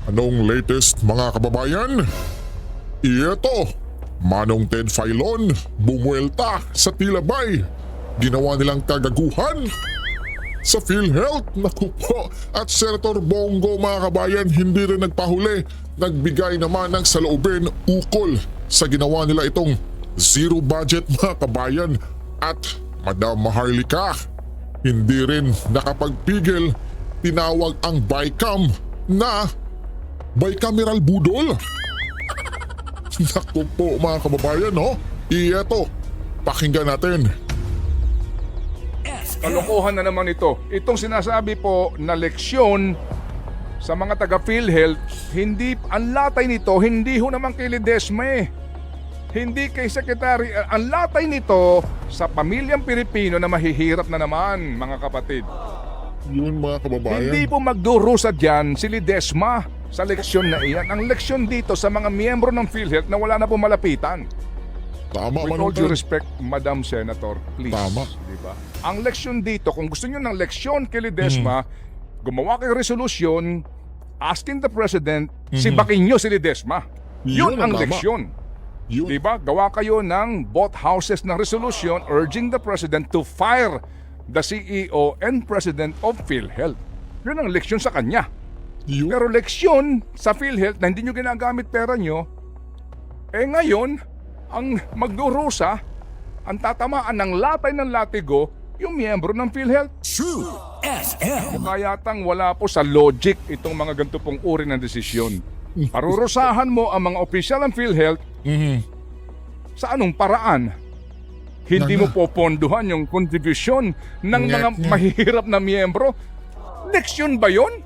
Anong latest mga kababayan? Ito, Manong Ted Filon bumuelta sa Tilabay. Ginawa nilang kagaguhan sa PhilHealth. Naku po. At Senator Bongo mga kabayan hindi rin nagpahuli. Nagbigay naman ng saloobin ukol sa ginawa nila itong zero budget mga kabayan. At Madam Maharlika hindi rin nakapagpigil. Tinawag ang BICAM na bicameral budol. Naku po mga kababayan, no? Ito, pakinggan natin. Kalokohan na naman ito. Itong sinasabi po na leksyon sa mga taga PhilHealth, hindi, ang latay nito, hindi ho naman kay Ledesma eh. Hindi kay Secretary, ang latay nito sa pamilyang Pilipino na mahihirap na naman, mga kapatid. Yun mga kababayan. Hindi po magdurusa dyan si Ledesma sa leksyon na iyan. Ang leksyon dito sa mga miyembro ng PhilHealth na wala na po malapitan. Tama, With Manong all due Ted. respect, Madam Senator, please. Tama. Diba? Ang leksyon dito, kung gusto nyo ng leksyon kay Ledesma, gumawa kayo resolusyon asking the President, sibakin nyo si Ledesma. Yun ang tama. leksyon. Yun. Diba? Gawa kayo ng both houses na resolution urging the President to fire the CEO and President of PhilHealth. Yun ang leksyon sa kanya. Yun. Pero leksyon sa PhilHealth na hindi nyo ginagamit pera nyo, ngayon, ang magdurusa, ang tatamaan ng latay ng latigo, yung miyembro ng PhilHealth. True FM. Mukha yatang wala po sa logic itong mga ganito pong uri ng desisyon. Parurusahan mo ang mga opisyal ng PhilHealth sa anong paraan? Hindi mo poponduhan yung kontribusyon ng mga mahihirap na miyembro? Leksyon ba yon?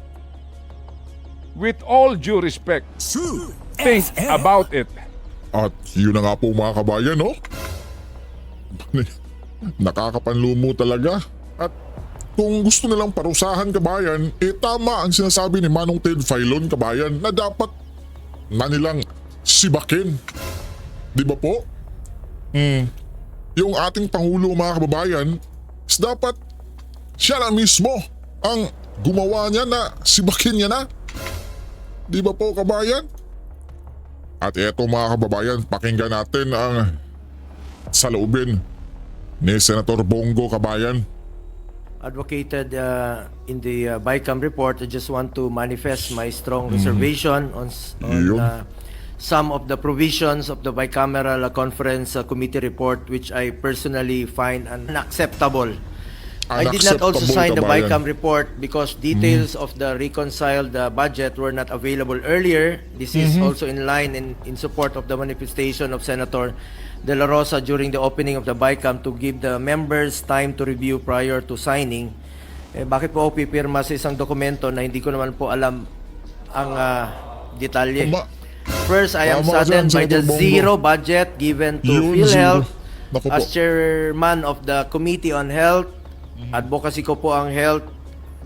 With all due respect, True think FM. about it. At yun na nga po mga kabayan, no? Nakakapanlumo talaga. At kung gusto nilang parusahan kabayan, tama ang sinasabi ni Manong Ted Filon kabayan na dapat na nilang sibakin. Di ba po? Yung ating Pangulo mga kababayan, is dapat siya na mismo ang gumawa niya na sibakin niya na. Di ba po kabayan? At eto mga kababayan, pakinggan natin ang saloobin ni Senator Bongo kabayan. Advocated in the BICAM report. I just want to manifest my strong reservation on Yun. some of the provisions of the bicameral conference committee report, which I personally find unacceptable. I did not also Unacceptable, sign the kabayan. BICAM report because details of the reconciled budget were not available earlier. This is also in line in support of the manifestation of Senator De La Rosa during the opening of the BICAM to give the members time to review prior to signing. Bakit po ako pipirma sa isang dokumento na hindi ko naman po alam ang detalye? Tama. First, I am Tama saddened dyan, by the Senator Bongo. zero budget given to Yun, PhilHealth. zero. Naku po. As chairman of the Committee on Health, advocacy ko po ang health.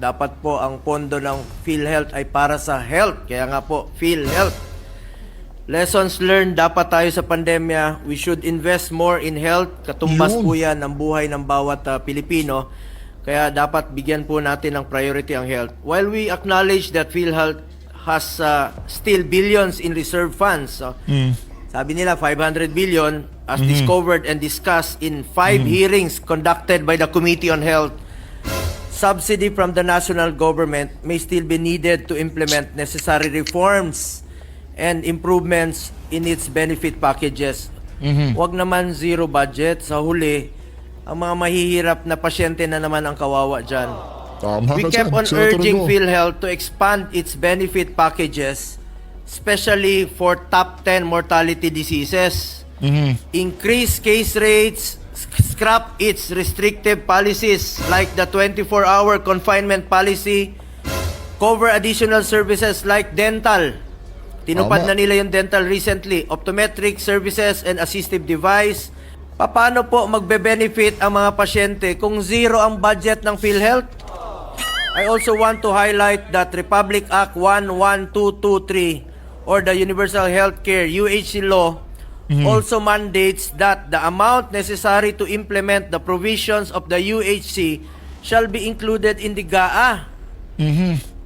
Dapat po ang pondo ng PhilHealth ay para sa health. Kaya nga po, PhilHealth. Lessons learned dapat tayo sa pandemya. We should invest more in health. Katumbas Yun. po yan ang buhay ng bawat Pilipino. Kaya dapat bigyan po natin ng priority ang health. While we acknowledge that PhilHealth has still billions in reserve funds. Sabi nila 500 billion as discovered and discussed in 5 hearings conducted by the Committee on Health. Subsidy from the national government may still be needed to implement necessary reforms and improvements in its benefit packages. Huwag naman zero budget. Sa huli, ang mga mahihirap na pasyente na naman ang kawawa dyan. Tama We ka kept dyan, on Senator urging Bongo. PhilHealth to expand its benefit packages, especially for top 10 mortality diseases. Increase case rates, scrap its restrictive policies like the 24-hour confinement policy, cover additional services like dental. Tinupad Tama. na nila yung dental recently, optometric services and assistive device. Paano po magbe-benefit ang mga pasyente kung zero ang budget ng PhilHealth? I also want to highlight that Republic Act 11223 or the Universal Healthcare UHC law also mandates that the amount necessary to implement the provisions of the UHC shall be included in the GAA.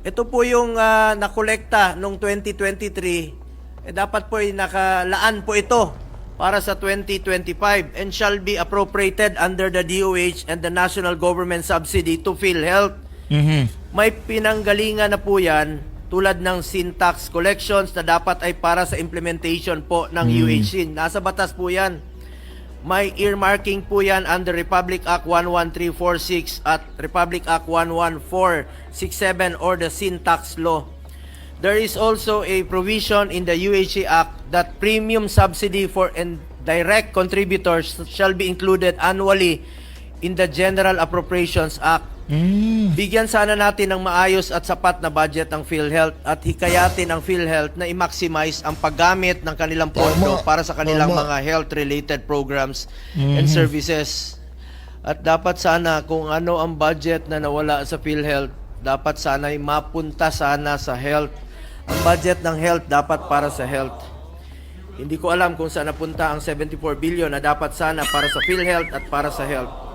Ito po yung nakolekta noong 2023. Dapat po ay nakalaan po ito para sa 2025 and shall be appropriated under the DOH and the national government subsidy to PhilHealth. May pinanggalingan na po yan tulad ng syntax collections na dapat ay para sa implementation po ng UHC. Nasa batas po yan. May earmarking po yan under Republic Act 11346 at Republic Act 11467 or the syntax law. There is also a provision in the UHC Act that premium subsidy for indirect contributors shall be included annually in the General Appropriations Act. Bigyan sana natin ng maayos at sapat na budget ang PhilHealth at hikayatin ang PhilHealth na i-maximize ang paggamit ng kanilang pondo para sa kanilang mga health-related programs and services. At dapat sana kung ano ang budget na nawala sa PhilHealth, dapat sana ay mapunta sana sa health. Ang budget ng health dapat para sa health. Hindi ko alam kung saan napunta ang 74 billion na dapat sana para sa PhilHealth at para sa health.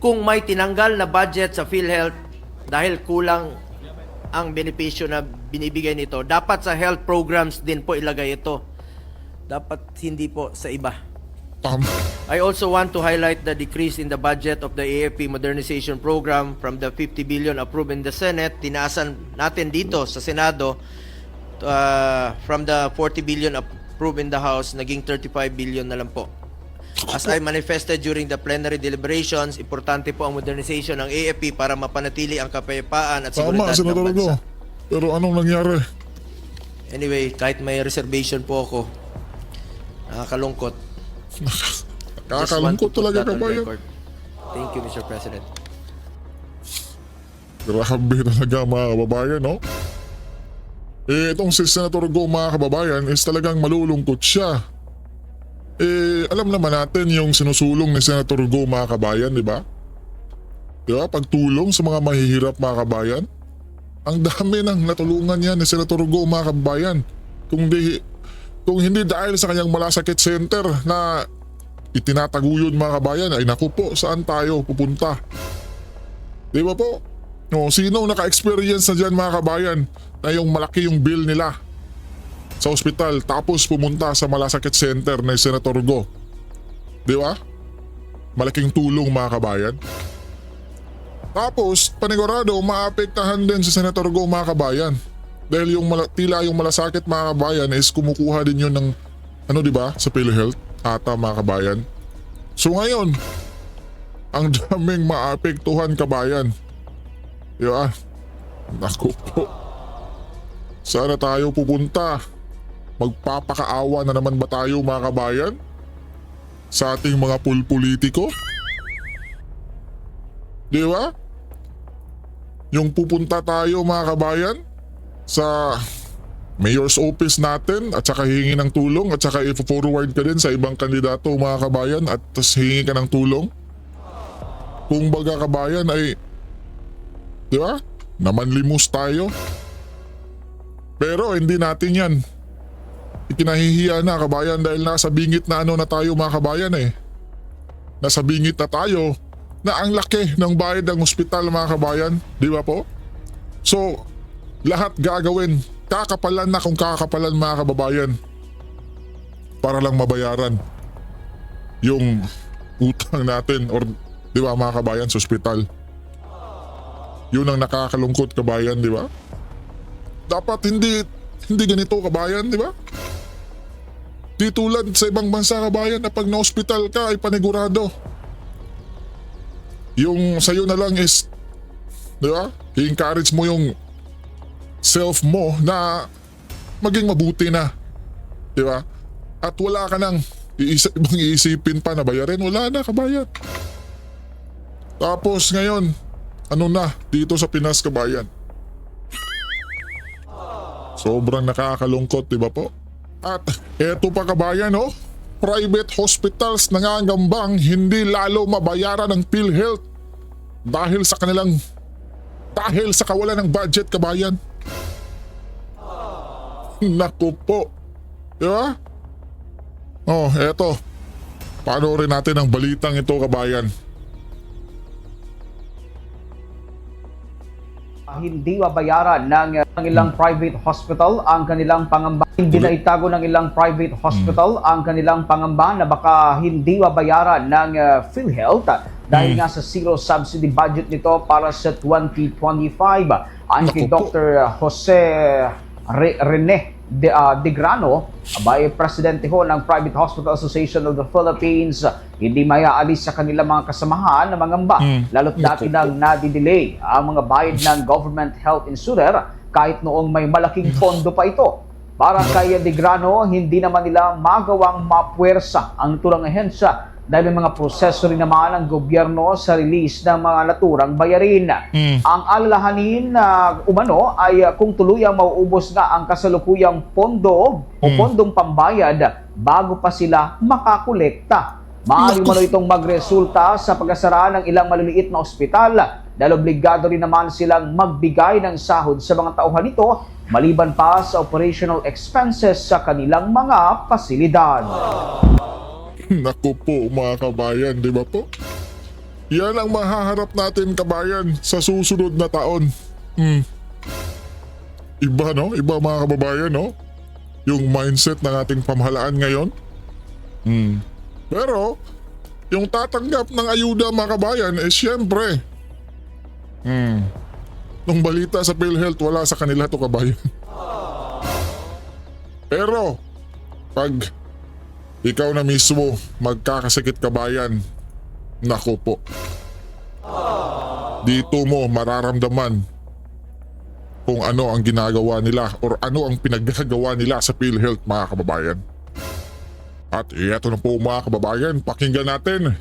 Kung may tinanggal na budget sa PhilHealth dahil kulang ang benepisyo na binibigay nito, dapat sa health programs din po ilagay ito. Dapat hindi po sa iba. I also want to highlight the decrease in the budget of the AFP modernization program from the 50 billion approved in the Senate. Tinaasan natin dito sa Senado from the 40 billion approved in the House, naging 35 billion na lang po. As I manifested during the plenary deliberations, importante po ang modernization ng AFP para mapanatili ang kapayapaan at seguridad ng bansa. Pero anong nangyari? Anyway, kahit may reservation po ako, nakakalungkot. Nakakalungkot talaga, kabayan. Thank you, Mr. President. Grabe talaga, mga kababayan, no? Itong si Senator Go, mga kababayan, is talagang malulungkot siya. Alam naman natin yung sinusulong ni Senator Go, mga kabayan, di ba? Di ba? Pagtulong sa mga mahihirap, mga kabayan. Ang dami ng natulungan niya ni Senator Go, mga kabayan. Kung hindi dahil sa kanyang malasakit center na itinataguyod, mga kabayan, ay naku po, saan tayo pupunta? Di ba po? No, sino naka-experience na dyan, mga kabayan, na yung malaki yung bill nila sa ospital tapos pumunta sa malasakit center ng Senator Go? Di ba? Malaking tulong, mga kabayan. Tapos panigurado maapektahan din si Senator Go, mga kabayan. Dahil yung tila yung malasakit, mga kabayan, is kumukuha din yun ng di ba, sa PhilHealth ata, mga kabayan. So ngayon, ang daming maapektuhan, kabayan. Di ba? Naku po. Sana tayo pupunta? Magpapakaawa na naman ba tayo, mga kabayan, sa ating mga pulpolitiko? Di ba? Yung pupunta tayo, mga kabayan, sa mayor's office natin at saka hihingi ng tulong at saka i-forward ka din sa ibang kandidato, mga kabayan, at tas hihingi ka ng tulong. Kung baga, kabayan, ay di ba? Namanlimos tayo. Pero hindi natin yan ikinahihiya na, kabayan, dahil nasa bingit na na tayo, mga kabayan eh. Nasa bingit na tayo na ang laki ng bayad ng ospital, mga kabayan. Di ba po? So, lahat gagawin. Kakapalan na kung kakapalan, mga kababayan. Para lang mabayaran yung utang natin or di ba, mga kabayan, sa ospital. Yun ang nakakalungkot, kabayan, di ba? Dapat hindi ganito, kabayan, di ba? Di tulad sa ibang bansa, kabayan, na pag na-hospital ka ay panigurado. Yung sa'yo na lang is, di ba? I-encourage mo yung self mo na maging mabuti na. Di ba? At wala ka nang ibang iisipin pa na bayarin. Wala na, kabayan. Tapos ngayon, dito sa Pinas, kabayan. Sobrang nakakalungkot, di ba po? At eto pa, kabayan, private hospitals nangangambang hindi lalo mabayaran ng PhilHealth dahil sa kawalan ng budget, kabayan. Naku po. Di ba? Eto. Panoorin natin ang balitang ito, kabayan. hindi mabayaran ng ilang private hospital ang kanilang pangamba. Hindi na itago ng ilang private hospital ang kanilang pangamba na baka hindi mabayaran ng PhilHealth dahil nga sa zero subsidy budget nito para sa 2025. Ayon kay Naku po. Dr. Jose Rene de Grano, abay presidente ho ng Private Hospital Association of the Philippines, hindi mayaalis sa kanilang mga kasamahan na mangamba, lalo't dati nang nadidelay ang mga bayad ng government health insurer kahit noong may malaking pondo pa ito. Para kay de Grano, hindi naman nila magawang mapuwersa ang naturang ahensya dahil may mga proseso rin naman ng gobyerno sa release ng mga naturang bayarin. Ang alalahanin na umano ay kung tuluyang mauubos nga ang kasalukuyang pondo o pondong pambayad bago pa sila makakolekta. Maaari umano itong magresulta sa pagkasara ng ilang maliliit na ospital dahil obligado rin naman silang magbigay ng sahod sa mga tauhan nito maliban pa sa operational expenses sa kanilang mga pasilidad. Naku po mga kabayan, di ba po? Yan ang mahaharap natin kabayan sa susunod na taon. Iba no? Iba mga kababayan no? Yung mindset ng ating pamahalaan ngayon. Pero, yung tatanggap ng ayuda mga kabayan eh syempre. Nung balita sa PhilHealth wala sa kanila to kabayan. Pero, pag ikaw na mismo magkakasakit kabayan, naku po. Dito mo mararamdaman kung ano ang ginagawa nila or ano ang pinaggagawa nila sa PhilHealth mga kababayan. At ito na po mga kababayan, pakinggan natin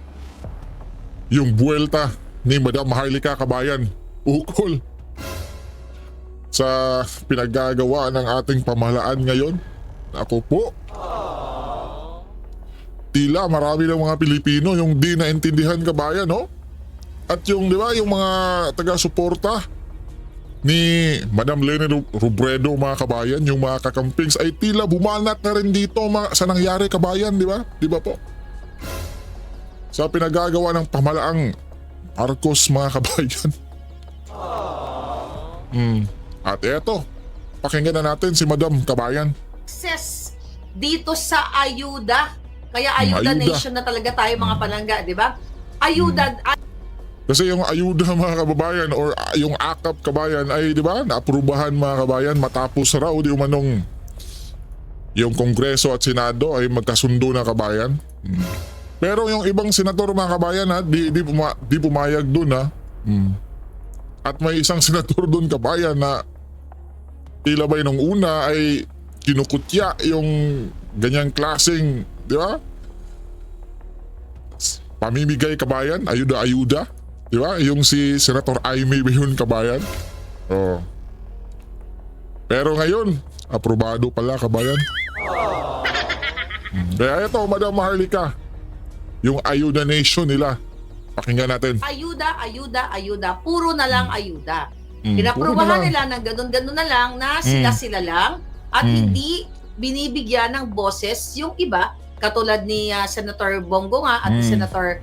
yung buwelta ni Madam Maharlika kabayan ukol sa pinaggagawa ng ating pamahalaan ngayon. Naku po. Tila marami ng mga Pilipino yung di naintindihan kabayan, no? At yung, di ba, yung mga taga-suporta ni Madam Leni Robredo mga kabayan, yung mga kakampings ay tila bumanat na rin dito sa nangyari kabayan, di ba? Di ba po? Sa pinagagawa ng pamalaang Marcos mga kabayan. At eto, pakinggan na natin si Madam kabayan. Access dito sa ayuda. Kaya ayuda Ayuda. nation na talaga tayo mga palangga, di ba? Ayuda, Kasi yung ayuda mga kababayan or yung akap kabayan ay di ba naaprubahan mga kabayan matapos raw di umanong yung Kongreso at Senado ay magkasundo na kabayan. Pero yung ibang senador mga kabayan ha, di pumayag dun ha. At may isang senador dun kabayan na tila ba nung una ay kinukutya yung ganyang klaseng, di ba? Pamimigay kabayan, ayuda-ayuda. Di ba? Yung si Senator Aimee ba yun kabayan? Oh. Pero ngayon, aprobado pala kabayan. Kaya ito, Madam Maharlika, yung ayuda nation nila. Pakinggan natin. ayuda, ayuda, ayuda. Puro na lang ayuda. Puro na Pinaprubahan lang. nila ng ganun-ganun na lang na sila-sila lang at hindi binibigyan ng boses yung iba katulad ni Senator Bongo nga at ni Senator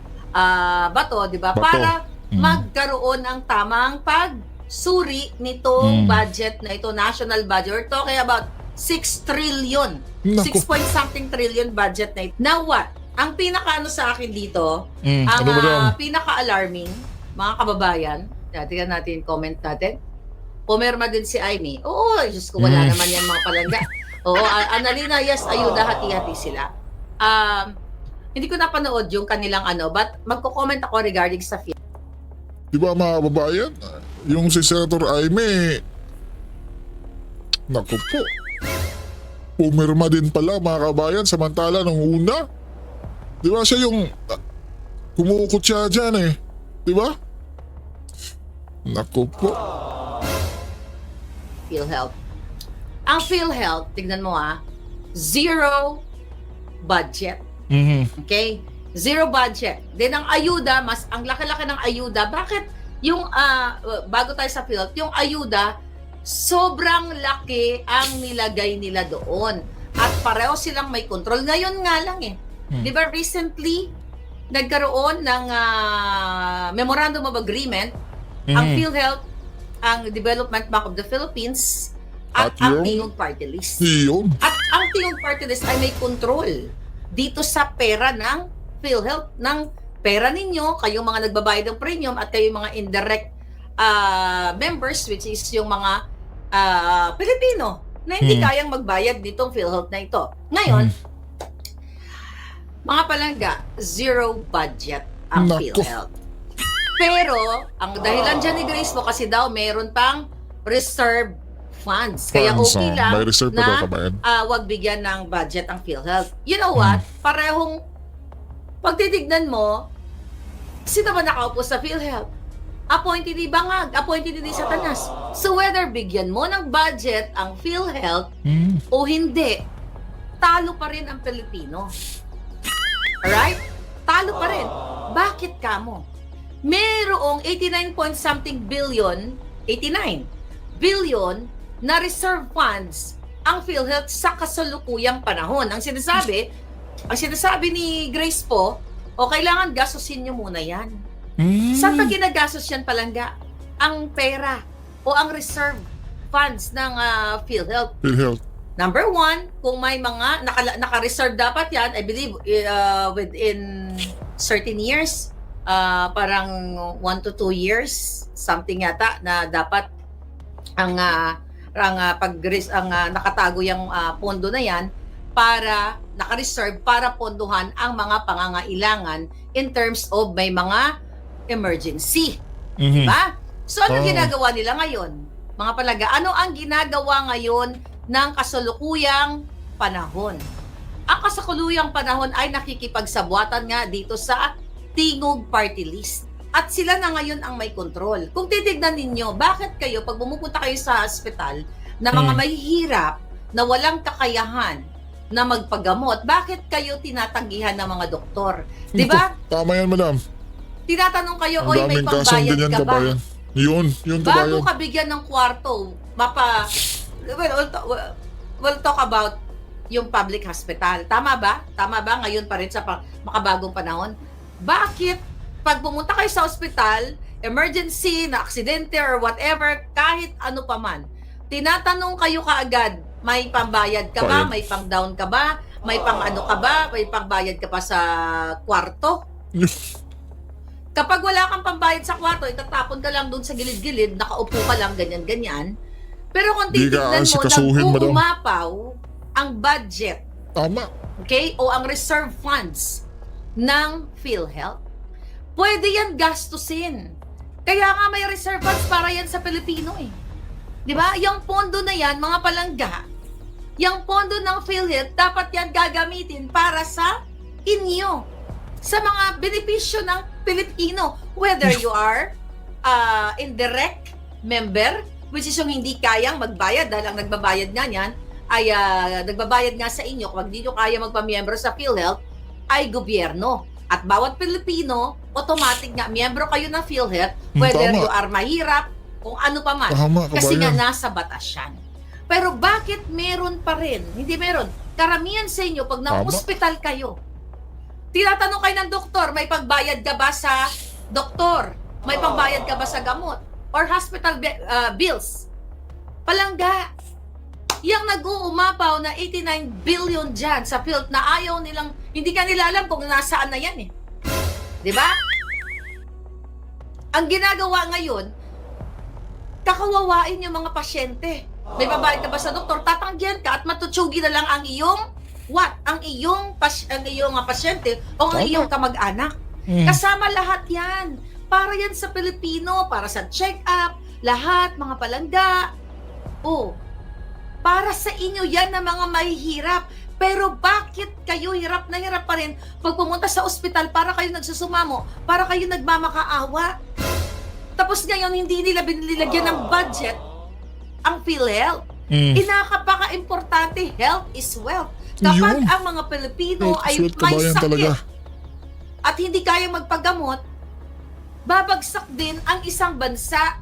Bato, di ba? Bato. Para magkaroon ng tamang pagsuri nitong budget na ito, national budget. We're talking about 6 trillion. Naku. 6 point something trillion budget na ito. Now what? Ang pinaka-ano sa akin dito, ang ano ba daw? pinaka-alarming, mga kababayan, tingnan natin comment natin. Pumirma din si Aimee. Oo, Diyos ko, wala naman yan mga palangga. Oo, Annalena, yes, ayuda, hati-hati sila. Hindi ko napanood yung kanilang but magko-comment ako regarding sa film. Di ba mga kababayan? Yung si Senator Aimee, naku po. Pumirma din pala mga kabayan samantala nung una. Di ba siya yung kumukutya dyan eh. Di ba? Naku po. PhilHealth. Ang PhilHealth, tignan mo zero budget. Okay? Zero budget. Then ang ayuda, ang laki-laki ng ayuda. Bakit yung, bago tayo sa PhilHealth, yung ayuda, sobrang laki ang nilagay nila doon. At pareho silang may control. Ngayon nga lang Di ba recently, nagkaroon ng Memorandum of Agreement ang PhilHealth ang Development Bank of the Philippines at At ang yung- Tingog Party List. Yun. At ang Tingog Party List ay may control dito sa pera ng PhilHealth, ng pera ninyo, kayong mga nagbabayad ng premium at kayong mga indirect members, which is yung mga Pilipino na hindi kayang magbayad nitong PhilHealth na ito. Ngayon, mga palangga, zero budget ang Nako. PhilHealth. Pero, ang dahilan dyan ni Grace mo kasi daw meron pang reserve funds. Kaya Funds, okay lang may reserve pa daw na kabayan. wag bigyan ng budget ang PhilHealth. You know what? Parehong pag titignan mo, sino ba nakaupo sa PhilHealth? Appointee ni Bangag, appointee ni Satanas. So whether bigyan mo ng budget ang PhilHealth o hindi, talo pa rin ang Pilipino. Alright? Talo pa rin. Bakit kamo? Merong 89 point something billion, 89 billion na reserve funds ang PhilHealth sa kasalukuyang panahon. Ang sinasabi ni Grace po, o kailangan gastusin nyo muna yan. Saan pa ginagastos yan palangga? Ang pera o ang reserve funds ng PhilHealth. PhilHealth. Number one, kung may mga naka-reserve dapat yan, I believe within certain years, parang 1 to 2 years, something yata na dapat ang nakatago yung pondo na yan para naka-reserve para ponduhan ang mga pangangailangan in terms of may mga emergency. Diba? So, ano ginagawa nila ngayon? Mga palaga, ano ang ginagawa ngayon ng kasalukuyang panahon? Ang kasalukuyang panahon ay nakikipagsabwatan nga dito sa Tingog Party List. At sila na ngayon ang may control. Kung titignan ninyo, bakit kayo, pag bumupunta kayo sa hospital, na mga mahihirap, na walang kakayahan, na magpagamot, bakit kayo tinatanggihan ng mga doktor? Di ba? Tama yan, madam. Tinatanong kayo, Ang oy, may daming kasong pambayad ganyan, ka ba? kabayan. Yun Bago kabayan. ka bigyan ng kwarto, we'll talk about yung public hospital. Tama ba? Tama ba? Ngayon pa rin sa makabagong panahon. Bakit pag pumunta kayo sa hospital, emergency, na aksidente or whatever, kahit ano pa man, tinatanong kayo kaagad, may pambayad ka ba? Bayad. May pang down ka ba? May pang ano ka ba? May pangbayad ka pa sa kwarto? Kapag wala kang pambayad sa kwarto, itatapon ka lang doon sa gilid-gilid, nakaupo ka lang, ganyan-ganyan. Pero kung Di ka titignan mo, asikasuhin, madam. nag-uumapaw ang budget, Tama. okay, o ang reserve funds ng PhilHealth, pwede yan gastusin. Kaya nga may reserve funds para yan sa Pilipino eh. Di ba? Yung pondo na yan, mga palangga, yung pondo ng PhilHealth, dapat yan gagamitin para sa inyo. Sa mga benepisyo ng Pilipino. Whether you are indirect member, which is yung hindi kayang magbayad dahil ang nagbabayad nga niyan ay nagbabayad nga sa inyo kung hindi nyo kaya magpamiyembro sa PhilHealth ay gobyerno. At bawat Pilipino, automatic nga, miyembro kayo ng PhilHealth, whether Tama. you are mahirap, kung ano pa man. Tama, Kasi nga kabayan. nasa batas yan. Pero bakit meron pa rin? Hindi meron. Karamihan sa inyo, pag Tama. na-hospital kayo, tinatanong kayo ng doktor, may pagbayad ka ba sa doktor? May pagbayad ka ba sa gamot? Or hospital bills? Palangga. Yang nag-uumapaw na 89 billion dyan sa PhilHealth na ayaw nilang, hindi ka nila alam kung nasaan na yan eh. Di ba? Ang ginagawa ngayon, kakawawain yung mga pasyente. May babayad ka ba sa doktor? Tatanggihan ka at matutsugi na lang ang iyong ang iyong pasyente o ang Tama. iyong kamag-anak. Kasama lahat yan. Para yan sa Pilipino, para sa check-up, lahat, mga palangga. Para sa inyo yan na mga mahihirap. Pero bakit kayo hirap na hirap pa rin pag pumunta sa ospital para kayo nagsusumamo, para kayo nagmamakaawa? Tapos ngayon, hindi nila binilagyan ng budget ang PhilHealth. Inakapaka-importante, health is wealth. Kapag Yun. ang mga Pilipino ay Sweet may kabayan sakit talaga. at hindi kayang magpagamot, babagsak din ang isang bansa.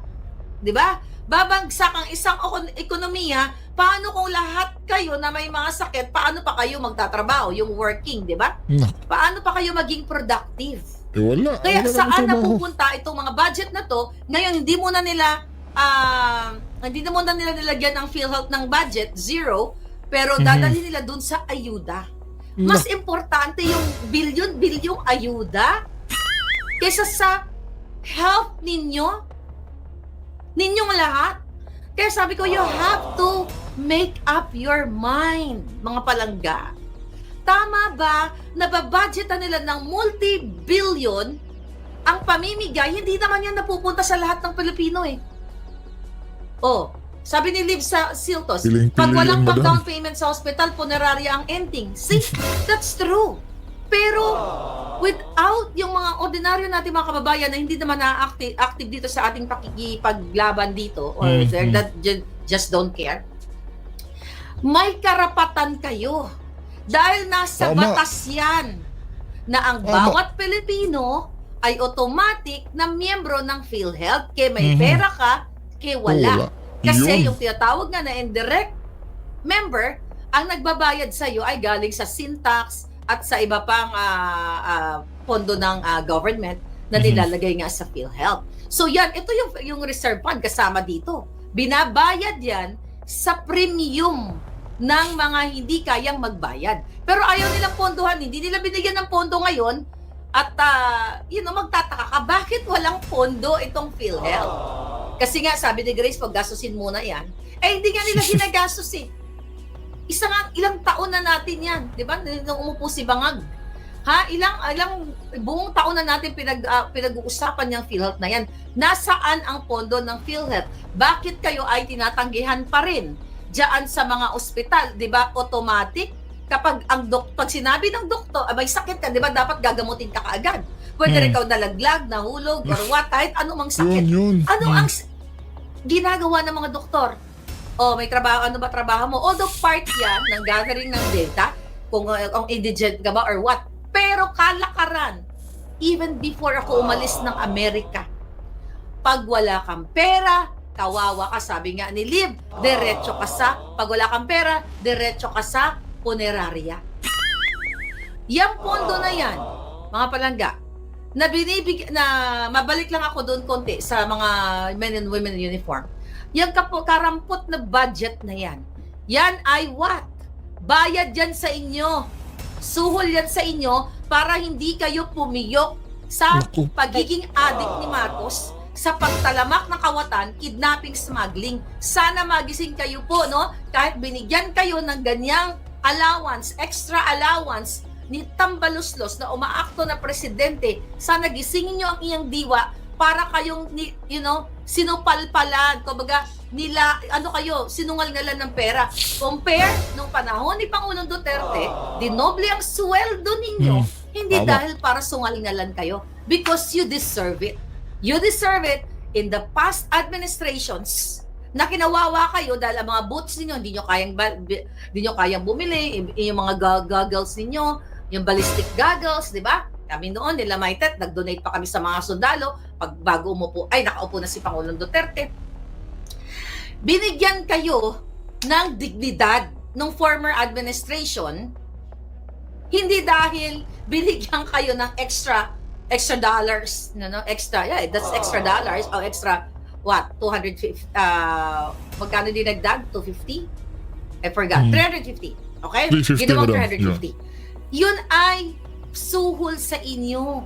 Di ba? Babagsak ang isang ekonomiya. Paano kung lahat kayo na may mga sakit, paano pa kayo magtatrabaho? Yung working, di ba? Paano pa kayo maging productive? Wala. Kaya Wala saan nang trabaho. napupunta itong mga budget na to? Ngayon, hindi muna nila hindi na muna nila nilagyan ng PhilHealth ng budget, zero, pero dadalhin nila dun sa ayuda. Mas importante yung bilyon-bilyong ayuda kaysa sa health ninyong lahat. Kaya sabi ko, you have to make up your mind, mga palangga. Tama ba na babudgetan nila ng multi-billion ang pamimigay? Hindi naman yan napupunta sa lahat ng Pilipino eh. Oh, sabi ni Liv sa Siltos, Piling-pili pag walang yan, madam. pag-down payment sa hospital, punerarya ang ending. See, that's true. Pero without yung mga ordinaryo natin mga kababayan na hindi naman na-active dito sa ating pakikipaglaban dito or that just don't care, may karapatan kayo dahil nasa Tama. batas yan na ang Tama. bawat Pilipino ay automatic na miyembro ng PhilHealth. Kaya may pera ka, kaya wala. Wala. Kasi Yun. yung tinatawag nga na indirect member, ang nagbabayad sa iyo ay galing sa Syntax at sa iba pang pondo ng government na nilalagay nga sa PhilHealth. So yan, ito yung reserve fund kasama dito. Binabayad yan sa premium ng mga hindi kayang magbayad. Pero ayaw nilang pondohan, hindi nila binigyan ng pondo ngayon at magtataka ka, bakit walang pondo itong PhilHealth? Kasi nga, sabi ni Grace, pag gastusin muna yan, hindi nga nila ginagastos eh. Ilang taon na natin yan, di ba? Nung umupo si Bangag. Ilang buong taon na natin pinag-uusapan yung PhilHealth na yan. Nasaan ang pondo ng PhilHealth? Bakit kayo ay tinatanggihan pa rin diyan sa mga ospital? Di ba? Automatic, kapag pag sinabi ng doktor, may sakit ka, di ba? Dapat gagamutin ka kaagad. Pwede rin ikaw nalaglag, nahulog, or what, kahit anumang sakit. Yun. Ano ang ginagawa ng mga doktor? May trabaho, ano ba trabaho mo? Although part yan ng gathering ng data, kung indigent ka ba or what. Pero kalakaran, even before ako umalis ng Amerika, pag wala kang pera, kawawa ka, sabi nga ni Liv, pag wala kang pera, diretso ka sa punerarya. Yang pondo na yan, mga palangga, na mabalik lang ako doon konti sa mga men and women in uniform. Yung karampot na budget na yan ay what? Bayad yan sa inyo. Suhol yan sa inyo para hindi kayo pumiyok sa pagiging addict ni Marcos, sa pagtalamak ng kawatan, kidnapping, smuggling. Sana magising kayo po, no? Kahit binigyan kayo ng ganyang allowance, extra allowance, ni Tambaluslos na umaakto na presidente, sana gisingin nyo ang iyang diwa para kayong, sinupalpalan, kumbaga, sinungal-ngalan ng pera. Compare nung panahon ni Pangulong Duterte, dinoble ang sweldo ninyo, hindi Tama. dahil para sungal-ngalan kayo, because you deserve it. You deserve it in the past administrations na kinawawa kayo dahil ang mga boots ninyo, hindi nyo kayang bumili, yung mga goggles ninyo, yung ballistic goggles, di ba? Kami noon, nila Maitet, nag-donate pa kami sa mga sundalo pag bago nakaupo na si Pangulong Duterte. Binigyan kayo ng dignidad ng former administration, hindi dahil binigyan kayo ng extra dollars, that's extra dollars, o extra, 250, magkano dinagdag? 250? I forgot, 350, okay? 350 Ginawang madam, 350. Yun ay suhol sa inyo.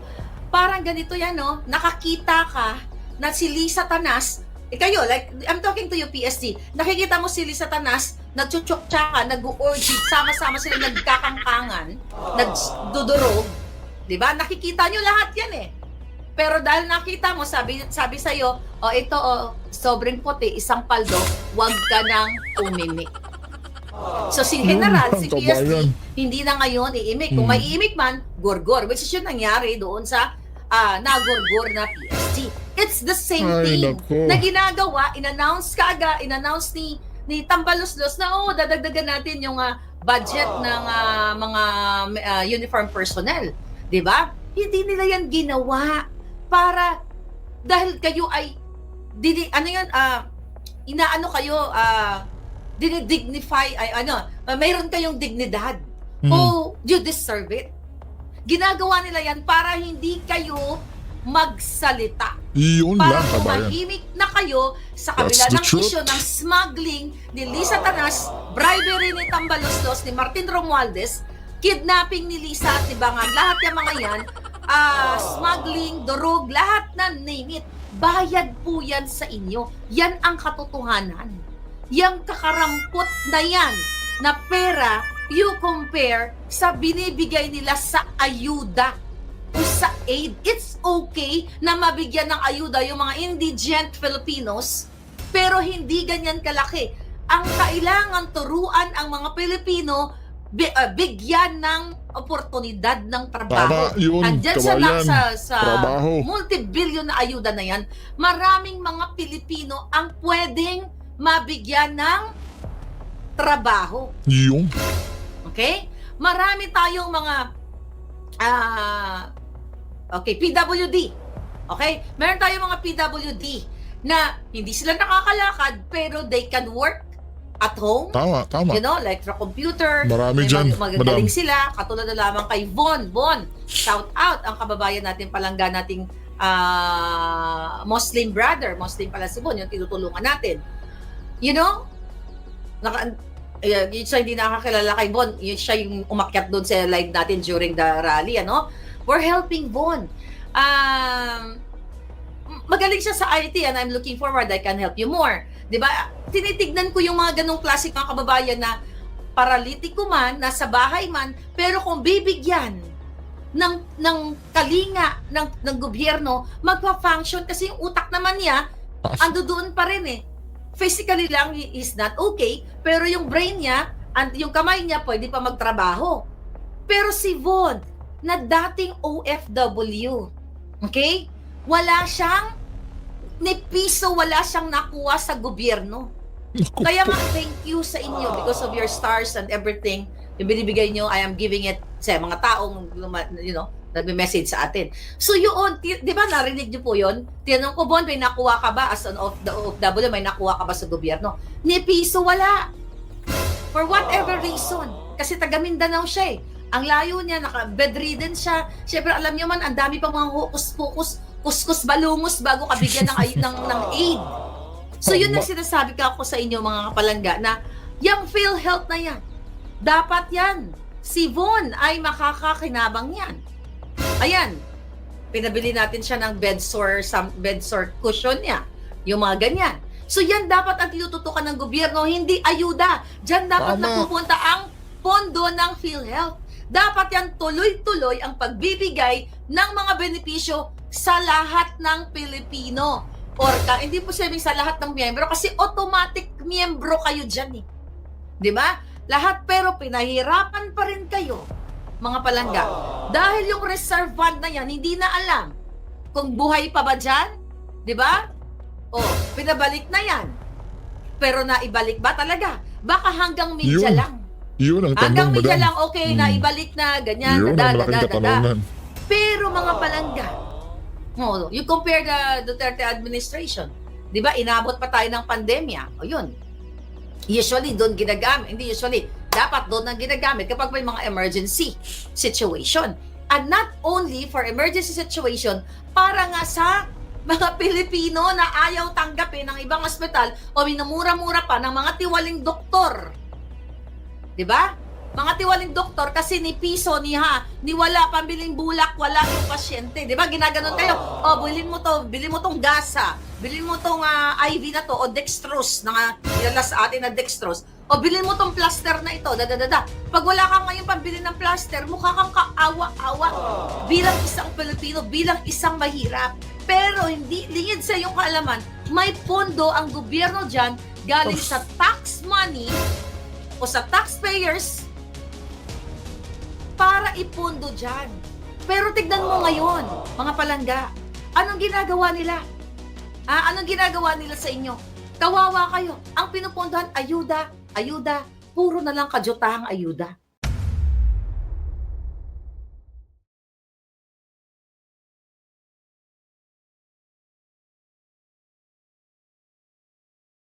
Parang ganito yan, no? Nakakita ka na si Lisa Tanas, kayo, like, I'm talking to you, PSD, nakikita mo si Lisa Tanas, nagchuchok-tsaka, nag-orgy, sama-sama sila nagkakangkangan, nagdudurog, di ba? Nakikita nyo lahat yan eh. Pero dahil nakita mo, sabi sa'yo, sobrang puti, isang paldo, wag ka nang umimik. So si General, si PSD, hindi na ngayon iimik. Kung may iimik man, gorgor. Which is yung nangyari doon sa nagorgor na PSD. It's the same thing na ginagawa, in-announce ni Tambaluslos na dadagdagan natin yung budget ng mga uniform personnel. Diba? Hindi nila yan ginawa para dahil kayo ay dinidignify, mayroon kayong dignidad. You deserve it. Ginagawa nila yan para hindi kayo magsalita. Iyon Para lang, kabayan. tumahimik na kayo sa kabila That's the ng truth. isyu ng smuggling ni Lisa Tanas, bribery ni Tambaloslos, ni Martin Romualdez, kidnapping ni Lisa at ni Bangag, lahat yung mga yan, smuggling, durog, lahat na name it. Bayad po yan sa inyo. Yan ang katotohanan. Yang kakarampot na yan na pera, you compare sa binibigay nila sa ayuda o sa aid. It's okay na mabigyan ng ayuda yung mga indigent Filipinos, pero hindi ganyan kalaki. Ang kailangan turuan ang mga Pilipino, bigyan ng oportunidad ng trabaho. Tama, yun, Andyan kabayan. sa Trabaho. multi-billion na ayuda na yan, maraming mga Pilipino ang pwedeng mabigyan ng trabaho. Yung, Okay? Marami tayong mga PWD. Okay? Meron tayong mga PWD na hindi sila nakakalakad pero they can work at home. tama. You know, electrocomputer. Marami may dyan, magagaling madam. sila. Katulad na lamang kay Von. Von, shout out ang kababayan natin, palangga nating Muslim brother. Muslim pala si Von, yung tinutulungan natin. You know, yun siya hindi nakakilala kay Von. Yun siya yung umakyat doon sa live natin during the rally, ano? We're helping Von. Magaling siya sa IT and I'm looking forward I can help you more. 'Di ba? Tinitignan ko yung mga ganong klaseng mga kababayan na paralitiko man, nasa bahay man, pero kung bibigyan ng kalinga ng gobyerno, magpa-function kasi yung utak naman niya ando doon pa rin eh. Physically lang he is not okay, pero yung brain niya and yung kamay niya pwede pa magtrabaho. Pero si Von na dating OFW, okay? Wala siyang ni piso, wala siyang nakuha sa gobyerno. Naku Kaya po. nga, thank you sa inyo because of your stars and everything. Yung binibigay nyo, I am giving it sa mga taong, nagme-message sa atin. So yun, di ba narinig nyo po yun? Tinanong ko, Bon, may nakuha ka ba as an OFW, may nakuha ka ba sa gobyerno? Ni piso, wala. For whatever reason. Kasi taga Mindanao siya eh. Ang layo niya, naka-bedridden siya. Siyempre, alam niyo man, ang dami pang mga hukus-pukus, kuskus balungos bago kabigyan ng aid. So yun ang sinasabi ko ako sa inyo mga kapalangga na yung PhilHealth na yan, dapat yan. Si Von ay makakakinabang yan. Ayan, pinabili natin siya ng bedsore cushion niya. Yung mga ganyan. So yan dapat ang tinututukan ng gobyerno, hindi ayuda. Diyan dapat Tama. napupunta ang pondo ng PhilHealth. Dapat yan tuloy-tuloy ang pagbibigay ng mga benepisyo sa lahat ng Pilipino. Hindi po sabihin sa lahat ng miyembro kasi automatic miyembro kayo dyan eh. Di ba? Lahat pero pinahirapan pa rin kayo, mga palangga. Dahil yung reserve fund na yan, hindi na alam kung buhay pa ba dyan. Di ba? Pinabalik na yan. Pero naibalik ba talaga? Baka hanggang media Yun. lang. Yun ang Hanggang tanong, media madam. lang, okay, naibalik na, ganyan, Yun ang malaking katanungan. Pero mga palangga, you compare the Duterte administration, di ba, inabot pa tayo ng pandemya, yun, usually doon ginagamit, hindi usually, dapat doon ang ginagamit kapag may mga emergency situation. And not only for emergency situation, para nga sa mga Pilipino na ayaw tanggapin ng ibang ospital o minumura-mura pa ng mga tiwaling doktor. Diba? Mga tiwaling doktor kasi ni piso, ni wala pambiling bulak, wala yung pasyente. Diba? Ginaganon kayo. Bilhin mo to, bilhin mo tong gasa, bilhin mo tong IV na to, o dextrose, na nilala sa atin na dextrose, o bilhin mo tong plaster na ito, Pag wala kang ngayon pambili ng plaster, mukha kang kaawa-awa. Bilang isang Pilipino, bilang isang mahirap. Pero hindi, lingid sa iyong kaalaman, may pondo ang gobyerno dyan galing sa tax money o sa taxpayers para ipondo dyan. Pero tignan mo ngayon, mga palangga, anong ginagawa nila? Anong ginagawa nila sa inyo? Kawawa kayo. Ang pinupondohan, ayuda, puro na lang kadyotahang ayuda.